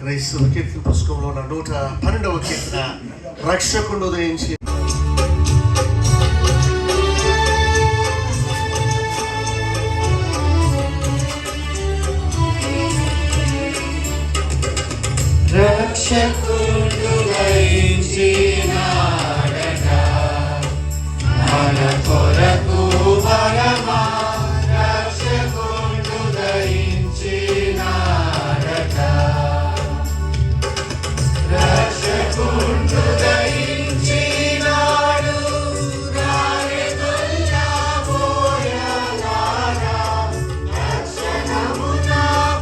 క్రైస్తవ కీర్తన పుస్తకంలో ఉన్న 112వ కీర్తన రక్షకుడు ఉదయించి రక్షకుడు ఉదయించినాడట మన కొరకు బలమా రక్షకుడు ఉదయించినాడట రక్షకుడు ఉదయించినాడు రారెదల్లా బోయలారా రక్షణమున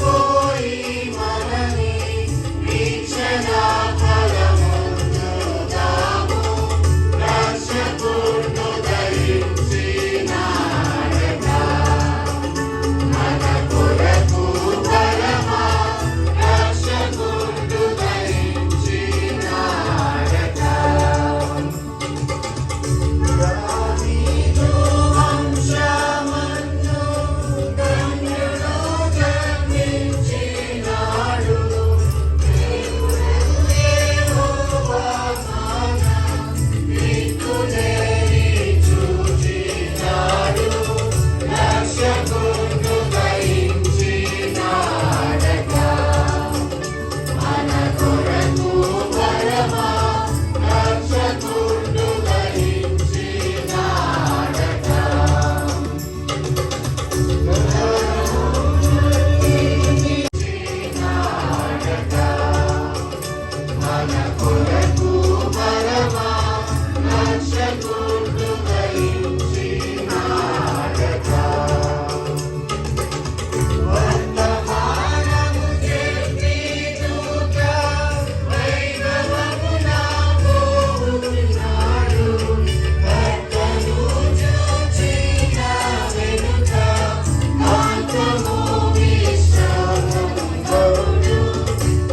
పోయి మనని వీక్షణా ఫలముందుదాము రక్షకుడు ఉదయించినాడట మన కొరకు బలమా రక్షకుడు ఉదయించినాడట దావీదు వంశమందు ధన్యుడు జన్మించినాడు దేవుడు యెహోవా మన దిక్కులేని చూచినాడు రక్షకుడు ఉదయించినాడట మన కొరకు బలమా రక్షకుడు ఉదయించినాడట మన కొరకు బలమా రక్షకుడు ఉదయించినాడట వర్తమానము చెప్పి దూత వైభవమున పోవుచున్నాడు కర్తను చూచిన వెనుక అంతము విశ్రామముందుడు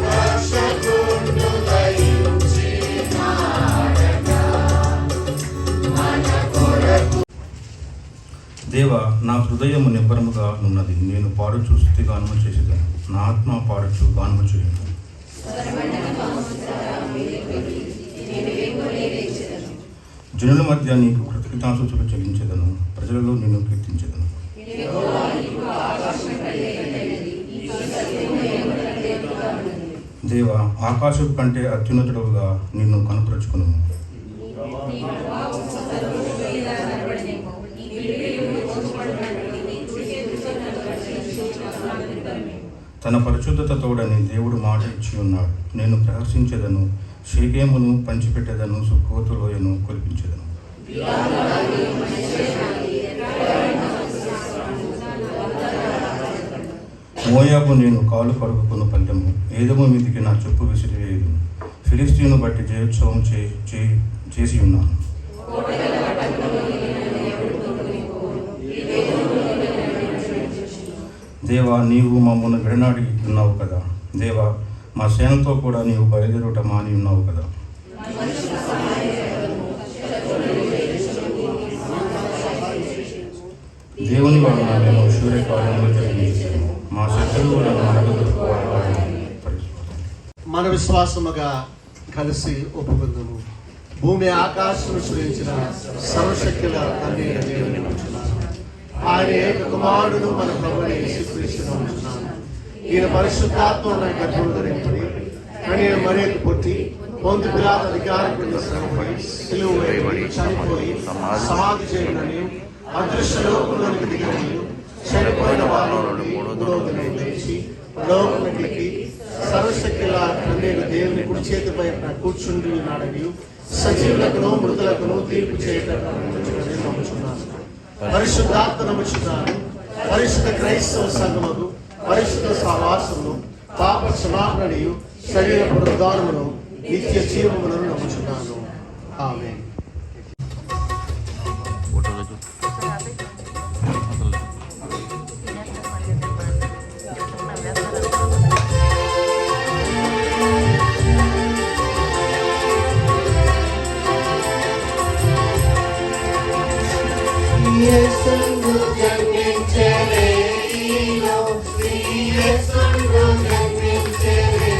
రక్షకుడు ఉదయించినాడట మన కొరకు దేవా, నా హృదయము నిబ్బరముగా నున్నది. నేను పాడుచు స్తుతి గానము చేసేదాను. నా ఆత్మ పాడుచు గానము చేయను. జనుల మధ్య నీకు కృతజ్ఞతాస్తుతులు చెల్లించేదను. ప్రజలలో నిన్ను కీర్తించేదను. దేవా, ఆకాశపు కంటే అత్యున్నతుడుగా నిన్ను కనుపరుచుకును. తన పరిశుద్ధత తోడని దేవుడు మాట ఇచ్చి ఉన్నాడు. నేను ప్రహర్షించేదను, షేకేమును పంచిపెట్టేదను, సుక్కోతు లోయను కొలిపించేదను. మోయాబు నేను కాలు కడుగుకున్న పల్లెము, ఏదము మీదికి నా చెప్పు విసిరివేయదు. ఫిలిస్తీను బట్టి జయోత్సవం చేసి ఉన్నాను. దేవా, నీవు మమ్మల్ని విడనాడి ఉన్నావు కదా. దేవా, మా సేనతో కూడా నీవు బయలుదేరుట మాని ఉన్నావు కదా. దేవుని వలన మేము సూర్యకాలంలో జరిగించాము. మా శత్రువులను అడగదొరుకువాడని పరిశోధన. మన విశ్వాసముగా కలిసి ఒప్పుకుందాము. భూమి ఆకాశం సృజించిన సర్వశక్తుల తండ్రి అయిన దేవుని నమ్ముచున్నాను. ఆయన ఏక కుమారుడు మన ప్రభువైన యేసుక్రీస్తును నమ్ముచున్నాను. ఈయన పరిశుద్ధాత్మ గర్భం ధరింపడి కన్య మరియకు పుట్టి పొందు పిలాత అధికారం కింద శ్రమపడి సిలువ వేయబడి చనిపోయి సమాధి చేయనని అదృశ్య లోకంలోనికి దిగని చనిపోయిన వారిలో నుండి మూడో దినం లేచి లోకంలోకి సర్వశక్తుల తండ్రి దేవుని కుడి చేతిపై కూర్చుండి ఉన్నాడని సజీవులకును మృతులకును తీర్పు చేయటం నమ్ముచున్నాను. పరిశుద్ధాత్మ నమ్ముచున్నాను. పరిశుద్ధ క్రైస్తవ సంఘమును పరిశుద్ధ సహవాసమును పాప క్షమాపణయు శరీర పునరుద్ధానమును నిత్య జీవములను నమ్ముచున్నాను. ఆమేన్. యేసును జన్మించెనే ఈలో యేసును జన్మించెనే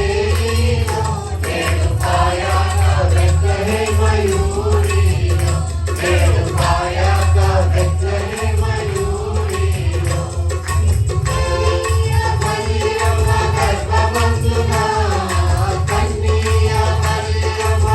ఈలో నేడు పాయాక బెత్లెహేమ యూరిలో నేడు పాయాక బెత్లెహేమ యూరిలో కన్య మరియమ్మ గర్భమందున కన్య Mariyamma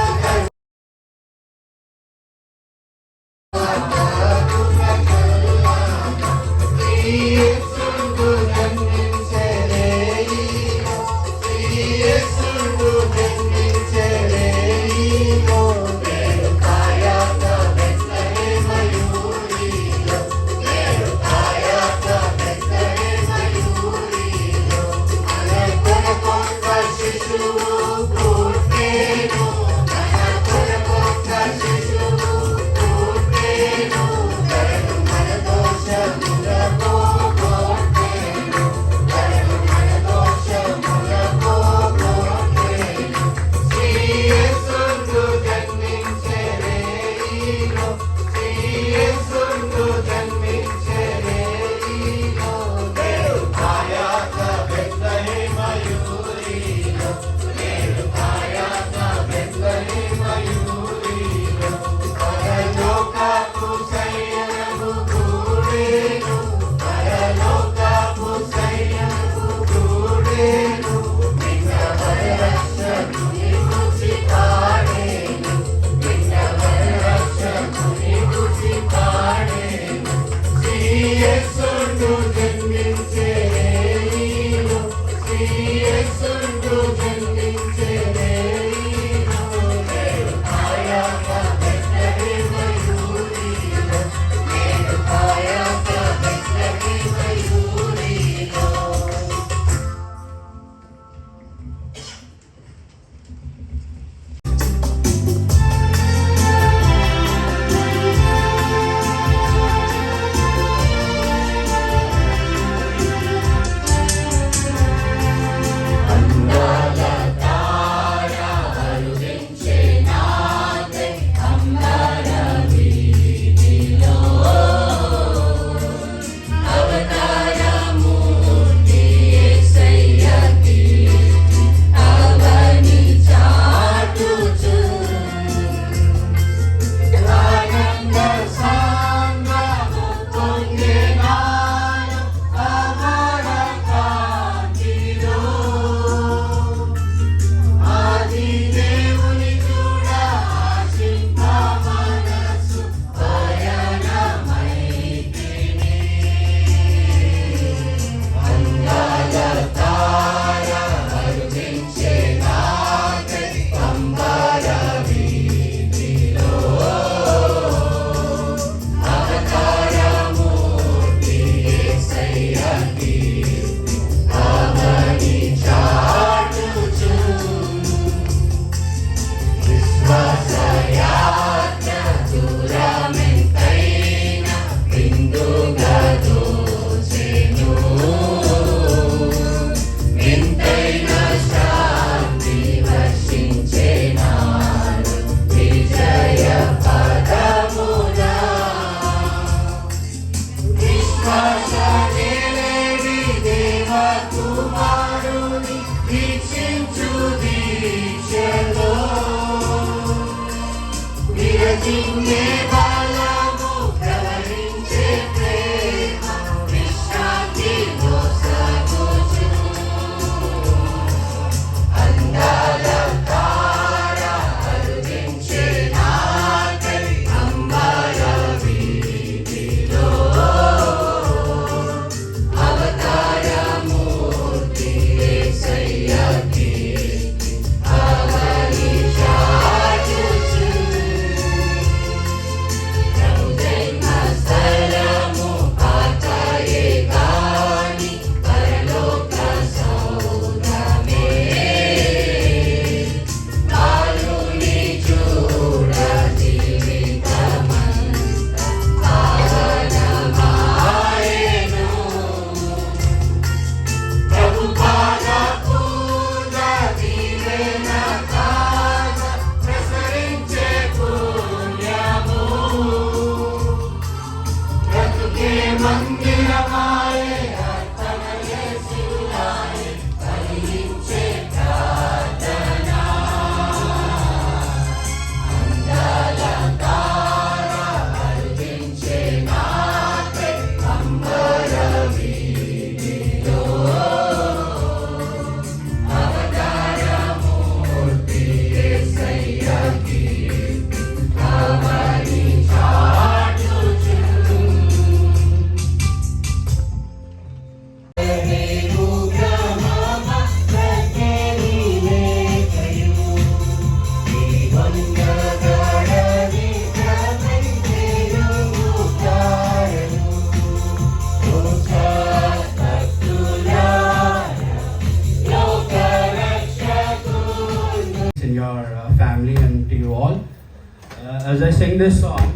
sing this song.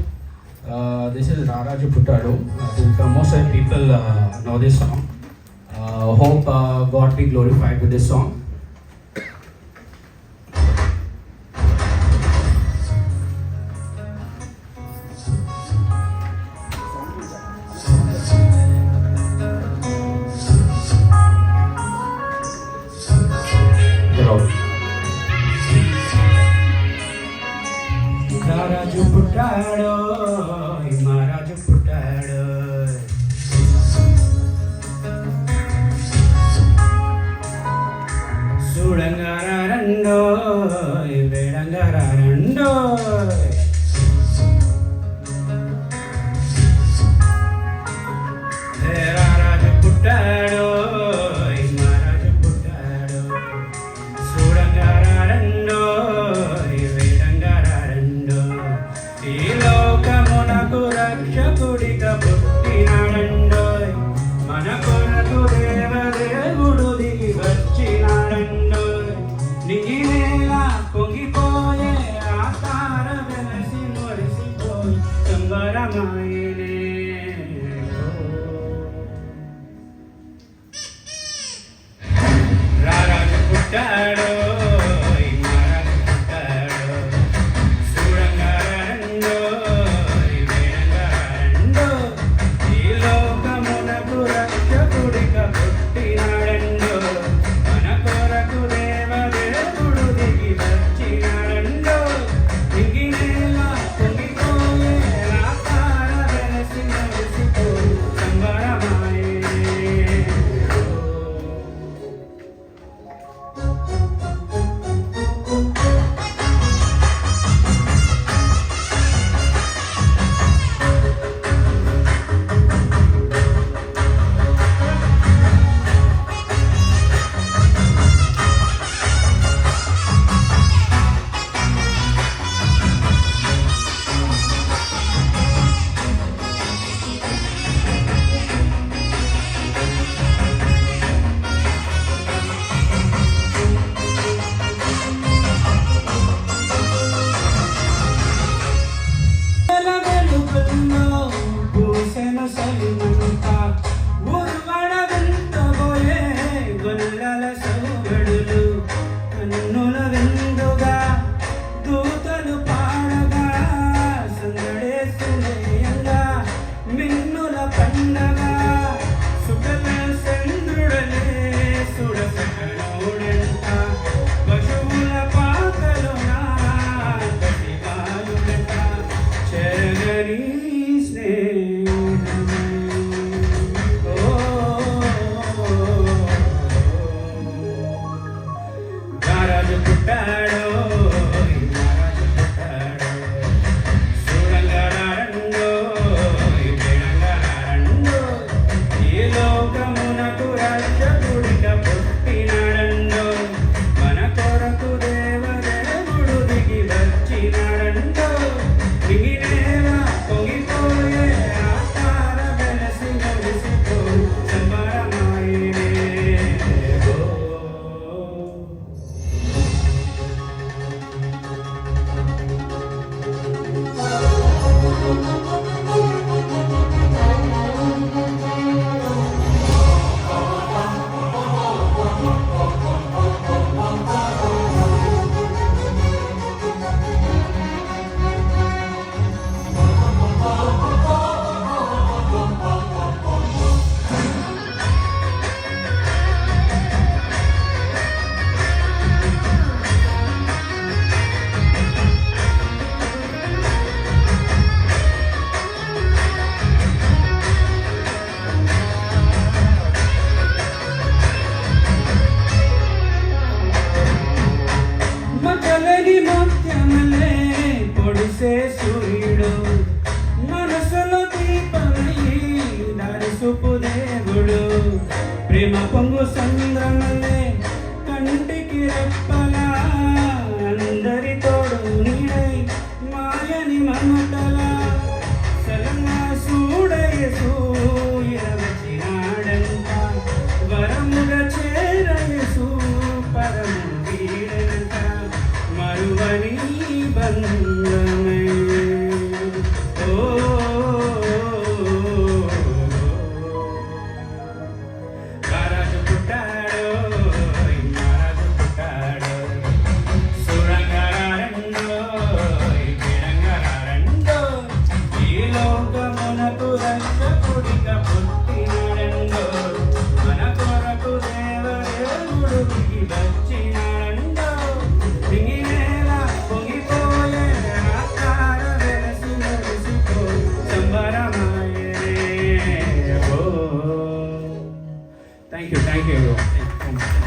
This is Raraju Puttadu. Most of the people know this song. Hope God be glorified with this song. Raraju Puttadu, Raraju Puttadu. Sudangara Vedangara Raraju Puttadu, Raraju Puttadu. Sudangara ఈ లోకమునకు రక్షకుడిగా పుట్టినాడండోయ్, మన కొరకు దేవదేవుడు దిగి వచ్చినాడండోయ్. నిగినేలా పొంగిపోయే ఆకార వెలసి మురిసిపోయి సంబరమాయనే. రారాజు పుట్టాడు, ప్రేమ పొంగు సంద్రమల్లే కంటికి రెప్పలా అందరి తోడు నీడై మాయని మమతలా సలంగా సూడయేసు ఇరవచ్చినాడంట వరముగా చేరయేసు పరము వీడంట మరువని బంధమే thank you everyone. Thank you.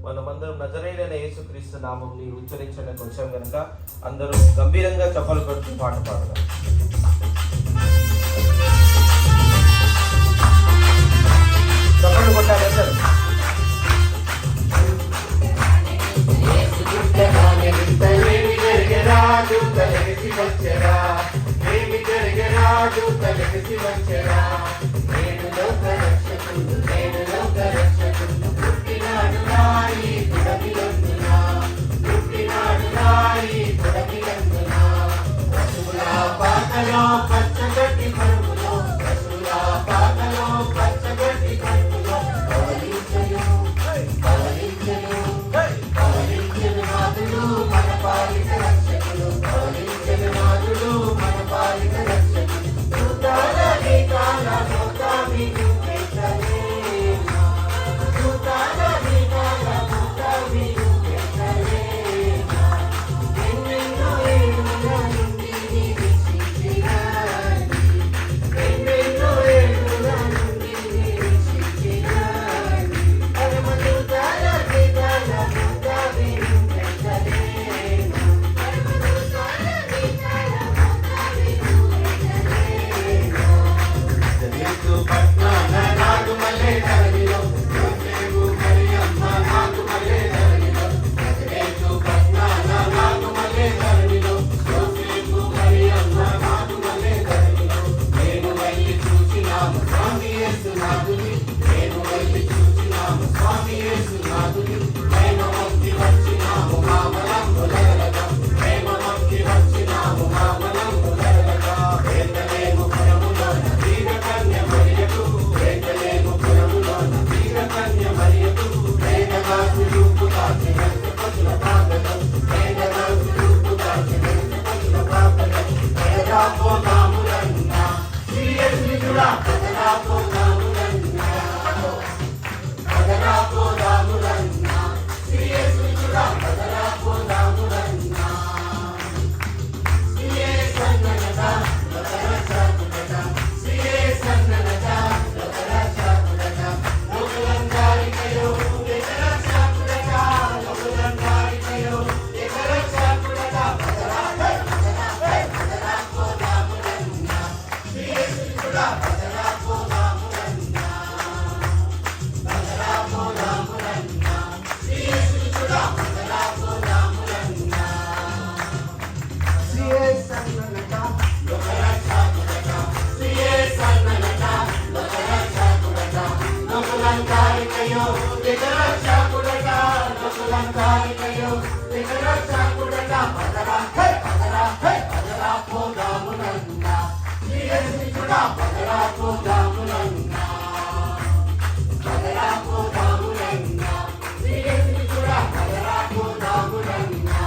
మనమందరం నజరేయుడైన యేసుక్రీస్తు నామముని ఉచ్చరించడానికి వచ్చాం కనుక అందరూ గంభీరంగా చప్పలు కొడుతూ పాట పాడదాం. చప్పలు కొట్టాలి సార్. పోదాములన్నా శ్రీ యేసుని చూడ పదరా పోదాములన్నా పదరా పోదాములన్నా శ్రీ యేసుని చూడ పదరా పోదాములన్నా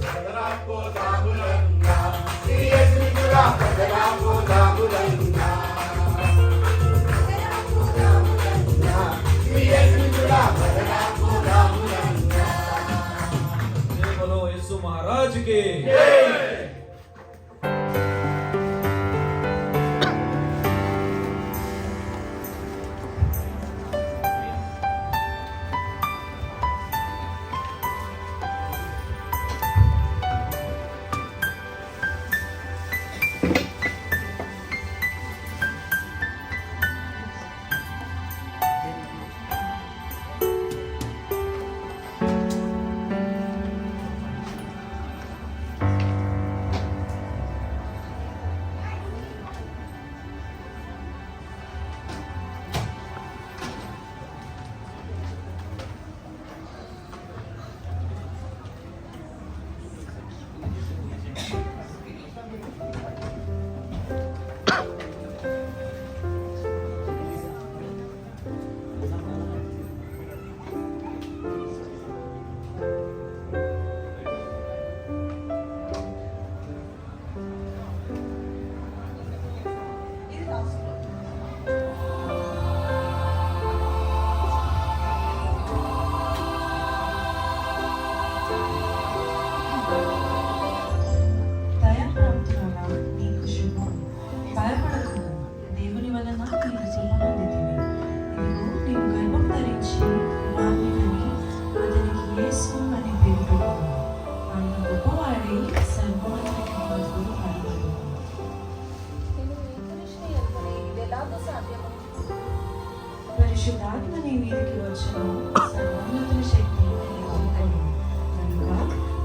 పదరా పోదాములన్నా శ్రీ యేసుని చూడ పదరా పోదాములన్నా పదరా పోదాములన్నా శ్రీ యేసుని చూడ పదరా పోదాములన్నా जय बोलो यीशु महाराज की దయాప్రాప్తురాలా, నీకు శుభం. భయపడకు, దేవుని వలన నీకు శుభమొందితివి. ఇదిగో, నీవు గర్భం ధరించి కుమారుని కని, అతనికి యేసు అని పేరు పెట్టుము. ఆయన గొప్పవాడై సర్వోన్నతునికి మధ్యలో పడబడును. పరిశుద్ధాత్మ నీ మీదకి వచ్చును, సర్వోన్నతుని శక్తి నీ కలుగును. కనుక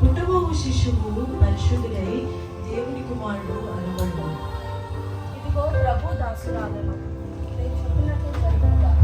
పుట్టబోవు శిశువు పరిశుద్ధుడై దేవుని కుమారుడు అనబడును. ఇదిగో ప్రభు దాసురాలను నేను చెప్పినట్లు జరుగును గాక.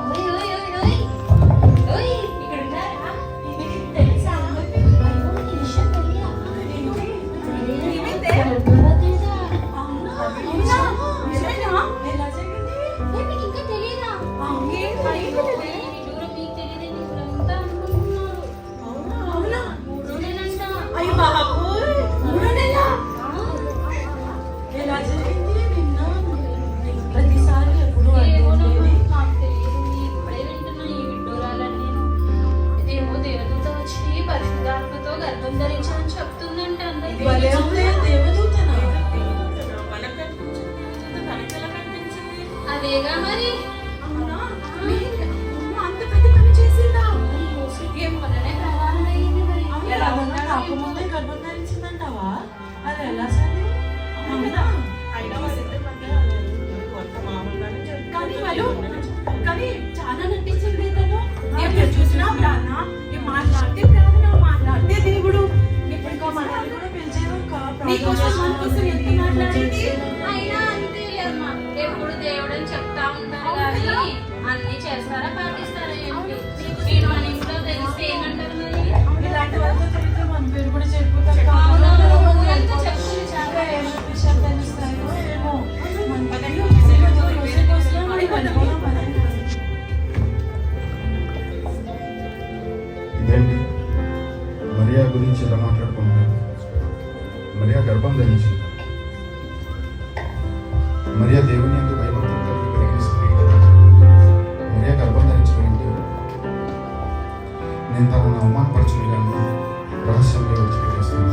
ఓయ్ ఓయ్ ఓయ్ ఓయ్ ఓయ్ ఇక్కడ ఉన్నారా? మీకు తెలుసా? అయ్యో ఈ విషయం తెలియదా? తెలుసా? అవునా? అవునా? నిజమేనా? ఎలా జరిగింది? మీకు ఇంకా తెలియదా? దూరం మీకు తెలియదని ఊరంతా అనుకుంటున్నారు. అవునా? 3 నెలలంట. అయ్య బాబోయ్! 3 నెలలా? ఆ, ఎలా జరిగింది? విన్నాను. నీకు ప్రతిసారి ఎప్పుడు ఏమోనమ్మా, అనుకోలేదు. నాకు తెలియదు. ఇప్పుడే వింటున్నా ఈ విడ్డూరాలని నేను. ఏమో దేవదూత వచ్చి పరిశుద్ధాత్మతో గర్భం ధరించాలని చెప్తుందంట అందరికీ. భలే ఉంది, దేవదూతనా? అదేగా మరి. అవునా? అంత పెద్ద పని చేసిందా? ఏం మొన్ననే ప్రధానం అయ్యింది మరి. ఎలా ఉన్నా కాకముందే గర్భం ధరించిందంటావా? అది ఎలా సరే? అవునా? కానీ చాలా నటించింది తను. ఎప్పుడు చూసినా ప్రాణ మాట్లాడితే ప్రాణ మాట్లాడితే దేవుడు. ఇప్పుడు మనల్ని కూడా పిలిచేది నీకోసం మనకోసం ఎంత మాట్లాడింది. అయినా అంతే అమ్మా, ఎప్పుడు దేవుడని చెప్తా ఉంటారు కానీ అన్ని చేస్తారా పాటిస్తారా ఏంటి? నేను మన ఇంట్లో తెలిస్తే ఏమంటారు మరి? ఇలాంటి వాళ్ళతో తిరిగితే మన పేరు కూడా చెప్పుతారు. అవును, ఊరంతా చెప్పుకుని చాలా ఏమైనా విషయాలు తెలుస్తాయో ఏమో. మన పక్కన వస్తే మరి పడిపోదాం పదండి. ఇదేంటి మరియా గురించి ఇలా మాట్లాడుకుంటున్నారు. మరియా గర్భం ధరించింది. మరియా దేవుని యందు భయభక్తులతో కలిగిన స్త్రీ కదా. మరియా గర్భం ధరించడం ఏంటి? నేను తనను అవమానపరచను కానీ రహస్యంలో విడిచిపెట్టేస్తాను.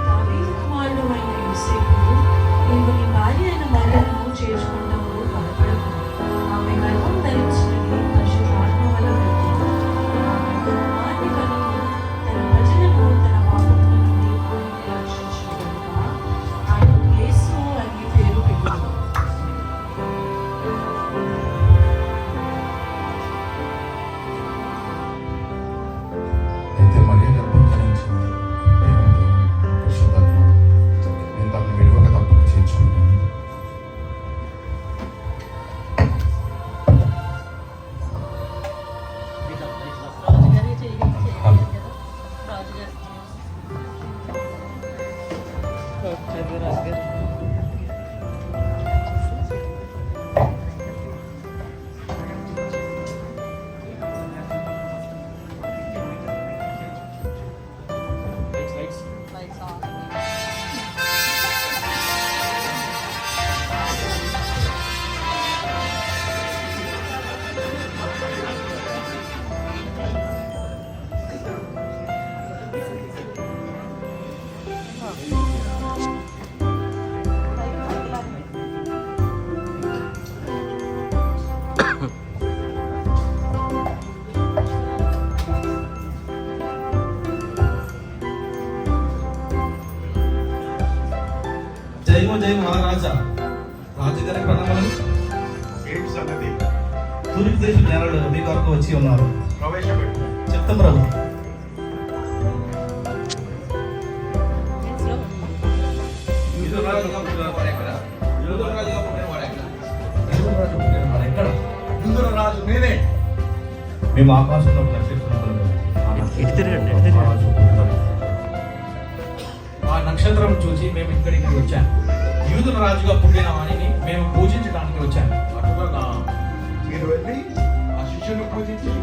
దావీదు కుమారుడు అయిన యోసేపు, నీవు నీ భార్య అయిన మరియను చేర్చుకుంటావు కదా. జయము జయ మహారాజా రాజుగారికి ప్రణామాలు. ఏంటి సంగతి? తూర్పు దేశ జనాలు మీ కొరకు వచ్చి ఉన్నారు. ప్రవేశపెట్టు. చెప్తాం ప్రభు. రాజు నేనే. మేము ఆకాశంలో నక్షత్రం ఆ నక్షత్రం చూసి మేము ఇక్కడికి వచ్చాము. యూదుల రాజుగా పుట్టిన వాణిని మేము పూజించడానికి వచ్చాము. అటుగా మీరు వెళ్ళి ఆ శిష్యుని పూజించి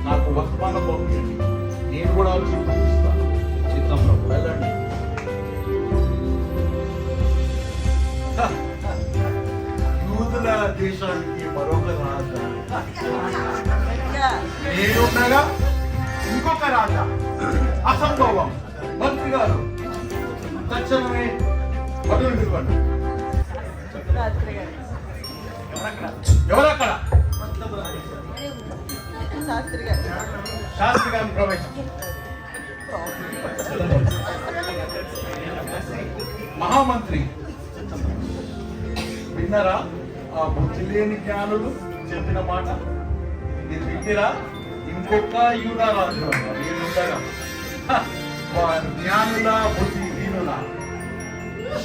నాకు వర్తమానం పంపించండి. నేను కూడా వచ్చి పూజిస్తాను. చిత్తం ప్రభు. వెళ్ళండి. యూదుల దేశానికి మరొక రాజా నేనుండగా ఇంకొక రాజా అసంభవం. మంత్రి గారు తక్షణమే పదులు పిలవండి. ఎవరక్కడ? శాస్త్రి గారిని ప్రవేశం. మహామంత్రి విన్నారా? ఆ బుద్ధి లేని జ్ఞానులు చెప్పిన మాట మీరు వింటిరా? ఇంకొక యూదా రాజు నేనుండగా జ్ఞానుల బుద్ధి దీనుల.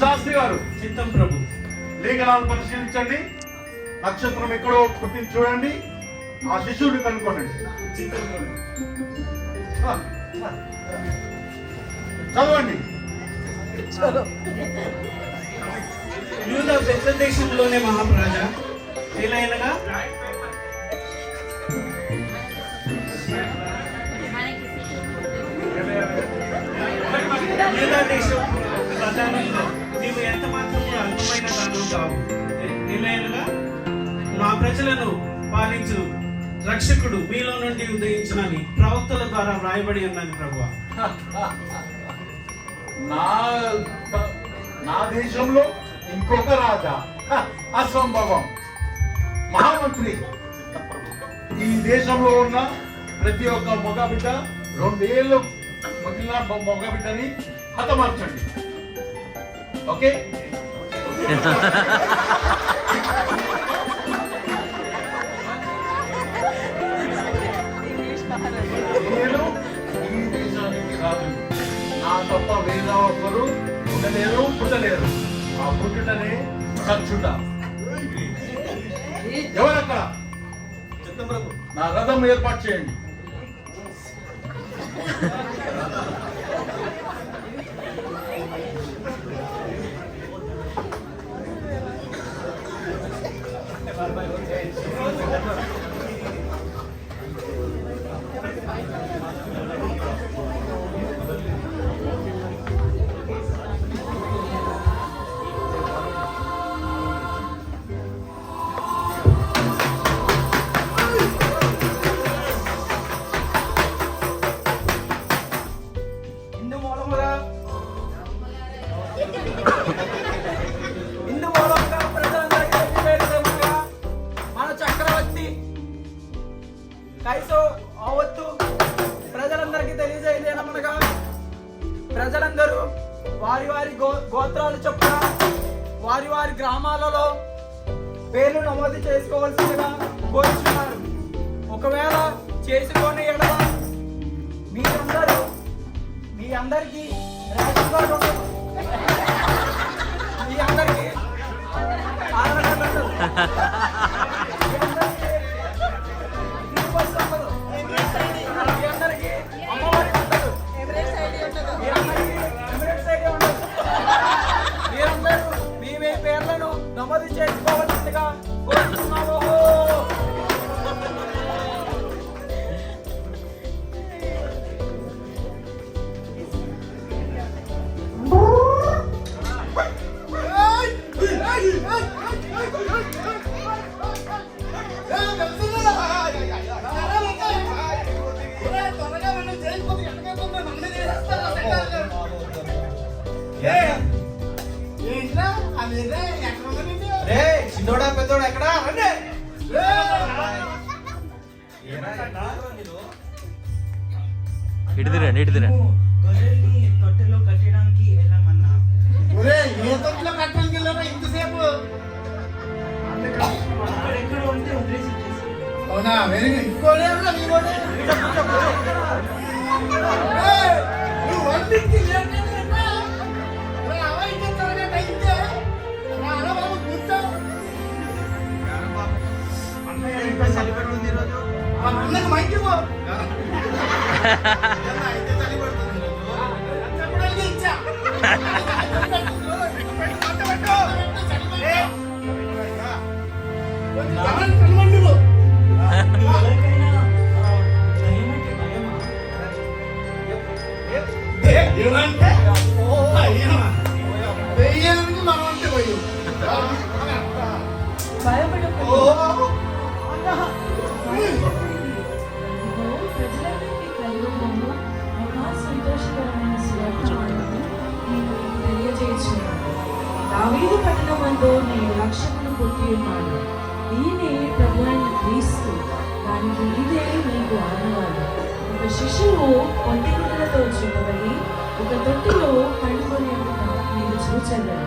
శాస్త్రి గారు చిత్తం ప్రభు. లేఖనాలు పరిశీలించండి. నక్షత్రం ఎక్కడో పుట్టింది చూడండి. ఆ శిశువుని కనుక్కోండి. చదవండి. యూదా పెద్ద దేశంలోనే మహారాజా వీలైనగా యూదా దేశం ప్రధానంలో నీవు ఎంత మాత్రము అల్పమైన దానం కావు. వీలైనగా మా ప్రజలను పాలించు రక్షకుడు మీలో నుండి ఉదయించునని ప్రవక్తల ద్వారా వ్రాయబడి ఉన్నది ప్రభువా. నా దేశంలో ఇంకొక రాజా అసంభవం. మహామంత్రి ఈ దేశంలో ఉన్న ప్రతి ఒక్క మగబిడ్డ 2 ఏళ్ళు మిగిలిన మగబిడ్డని హతమార్చండి. ఓకే? నేను ఈ దేశానికి రాజు. నా తప్ప వేరే ఒక్కరు ఉండలేరు, పుట్టలేరు. ఆ పుట్టుటనే చచ్చుట. ఎవరక్కడ? చిత్తం ప్రభు. నా రథం ఏర్పాటు చేయండి. మన చక్రవర్తి కైసో అవత్తు ప్రజలందరికీ తెలియజేయలేనమనగా ప్రజలందరూ వారి వారి గోత్రాలు చొప్పున వారి వారి గ్రామాలలో పేర్లు నమోదు చేసుకోవాల్సిందిగా కోరుతున్నారు. ఒకవేళ చేసుకొని ఎడల మీ అందరికీ రేషన్ కార్డు ఉండదు. మీ అందరికీ ఆధార్ కార్డు ఉండదు. మీ అందరికీ అమ్మఒడి ఉండదు. మీ అందరికీ ఎమిరేట్స్ ఐడి ఉండదు. మీరందరూ మీ పేర్లను నమోదు చేసుకోవాల్సిందిగా కోరుతున్నాము. చిన్నోడా పెద్దోడా ఎక్కడ రండి. గొర్రెల్ని తొట్టెలో కట్టడానికి వెళ్ళమన్నా. ఏ తొట్టిలో కట్టడానికి వెళ్ళారా ఇంతసేపు? అక్కడెక్కడ ఉంటే వదిలేసి వచ్చేసి. అవునా, వెరీ గుడ్. ఇంకోడే ఉన్నా, నీ కోడే. ఏయ్, నువ్వు వండింది లేకుండా అవాయితే త్వరగా టైంతే రా బాబు కూర్చో. ఆ అన్నకు మైకి పో. చెప్పడానికి ఇచ్చా. ఎవరికైనా భయం అంటే భయమా? ఏమంటే దెయ్యానికి మనం అంటే భయం. భయపడకు. ప్రజలందరికీ కలుగును మహా సంతోషకరమైన సువార్తను నేను మీకు తెలియజేయుచున్నాను. దావీదు పట్టణమందు నేను రక్షకుడు పుట్టి ఉన్నాడు. ఈయనే ప్రభు అయిన క్రీస్తు. దానికి ఇదే మీకు ఆనవాలు. ఒక శిశువు ఒంటి గుడ్డలతో చూపబడి ఒక తొట్టిలో పండుకొని మీరు చూచెదరు.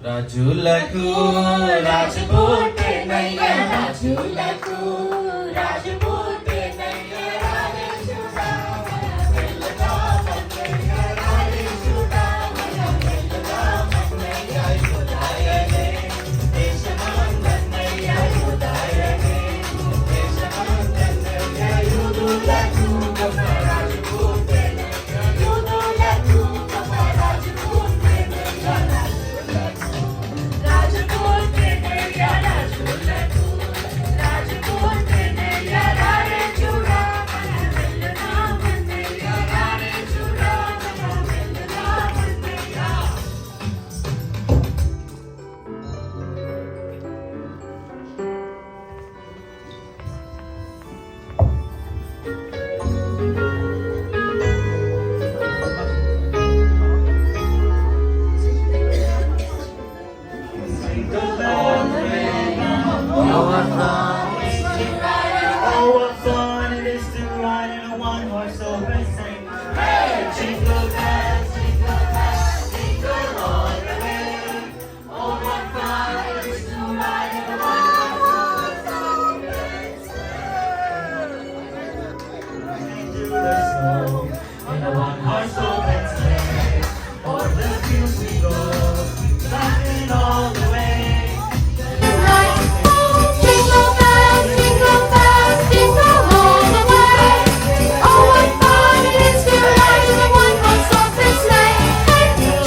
రాజులకు రాజు పుట్టెనయ్యా, రాజులకు రాజు పుట్టెనయ్యా, రాజేశుడా వెల్లగా మన్నయ్యా, రాజేశుడా వెల్లగా మన్నయ్యా, యుదాయనే దేశమందన్నయ్యా, యుదాయనే దేశమందన్నయ్యా, యుదులకు గొప్ప రాజు పుట్టెనయ్యా, యుదులకు గొప్ప రాజు పుట్టెనయ్యా, రాజు పుట్టెనయ్యా, రాజులకు రాజు hearts open, sing. Hey, jingle bells, jingle all the way. Oh, what fun it is to ride in a one-horse open sleigh. Into the snow in a one-horse open sleigh. O'er the fields we go, laughing all the way. Jingle bells, jingle bells, jingle all the way. Oh, what fun it is to ride in a one-horse open sleigh.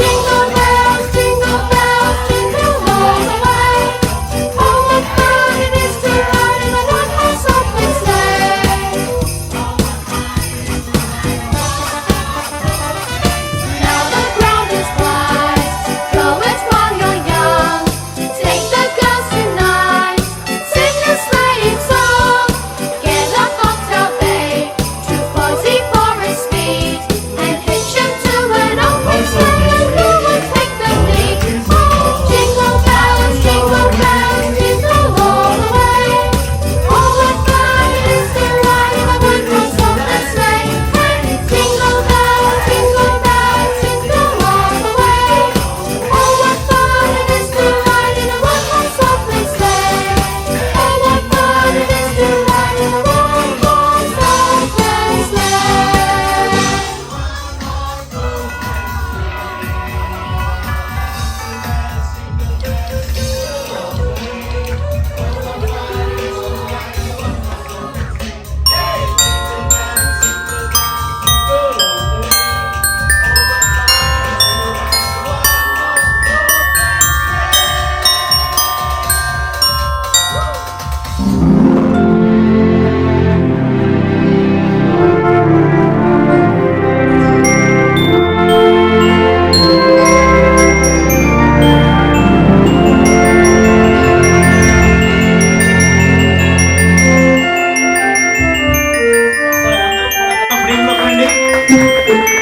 Jingle bells, jingle all the way. Oh, what fun it is to ride in a one-horse open sleigh. Now the ground is wide, go as while you're young. Take the girls tonight, sing a sleighing song. Get a bobtail babe, too fuzzy for his speed, and hitch him to an open sleigh, and who will take the lead? Oh, jingle bells, jingle all the way. Oh, what fun it is to ride in a one-horse open sleigh. Jingle bells, jingle all the way. Oh, what fun it is to ride in a one-horse open sleigh. Oh, what fun it is to ride in a one-horse open sleigh. ఫ్రేమ్లోకి రండి.